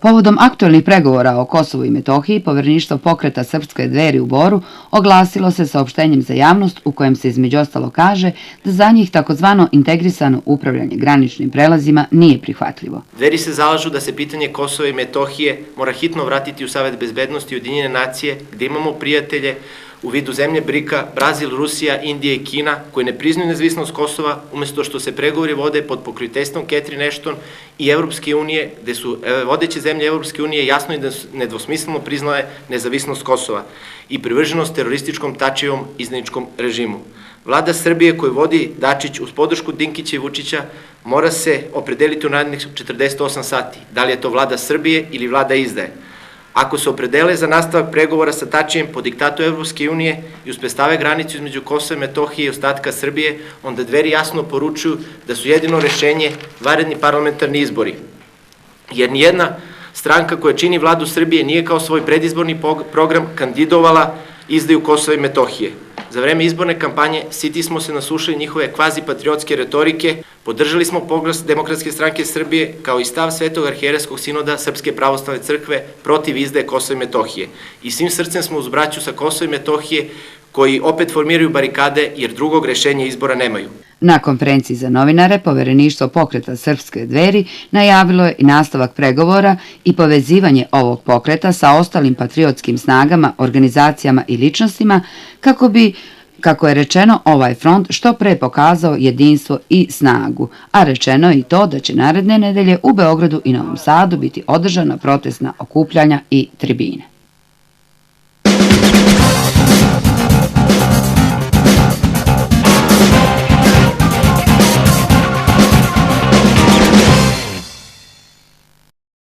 Povodom aktuelnih pregovora o Kosovu i Metohiji, Povereništvo pokreta Srpske Dveri u Boru oglasilo se saopštenjem za javnost u kojem se između ostalo kaže da za njih takozvano integrisano upravljanje graničnim prelazima nije prihvatljivo. Dveri se zalažu da se pitanje Kosova i Metohije mora hitno vratiti u Savet bezbednosti Ujedinjene nacije, gde imamo prijatelje u vidu zemlje BRIK-a, Brazil, Rusija, Indija i Kina, koji ne priznaju nezavisnost Kosova, umesto što se pregovori vode pod pokroviteljstvom Catherine Ashton i Evropske unije, gde su vodeće zemlje Evropske unije jasno i nedvosmisleno priznale nezavisnost Kosova i privrženost terorističkom Tačijevom izdajničkom režimu. Vlada Srbije koju vodi Dačić uz podršku Dinkića i Vučića mora se opredeliti u narednih 48 sati. Da li je to vlada Srbije ili vlada izdaje? Ako se opredele za nastavak pregovora sa Tačijem po diktatu Evropske unije i uspostave granicu između Kosova i Metohije i ostatka Srbije, onda Dveri jasno poručuju da su jedino rešenje vanredni parlamentarni izbori. Jer nijedna stranka koja čini vladu Srbije nije kao svoj predizborni program kandidovala izdaju Kosova i Metohije. Za vreme izborne kampanje siti smo se naslušali njihove kvazi-patriotske retorike, podržali smo poglas Demokratske stranke Srbije kao i stav Svetog arhijerejskog sinoda Srpske pravoslavne crkve protiv izdaje Kosova i Metohije. I svim srcem smo uz braću sa Kosova i Metohije koji opet formiraju barikade jer drugog rešenja izbora nemaju. Na konferenciji za novinare Povereništvo pokreta Srpske Dveri najavilo je i nastavak pregovora i povezivanje ovog pokreta sa ostalim patriotskim snagama, organizacijama i ličnostima kako bi, kako je rečeno, ovaj front što pre pokazao jedinstvo i snagu, a rečeno je i to da će naredne nedelje u Beogradu i Novom Sadu biti održana protestna okupljanja i tribine.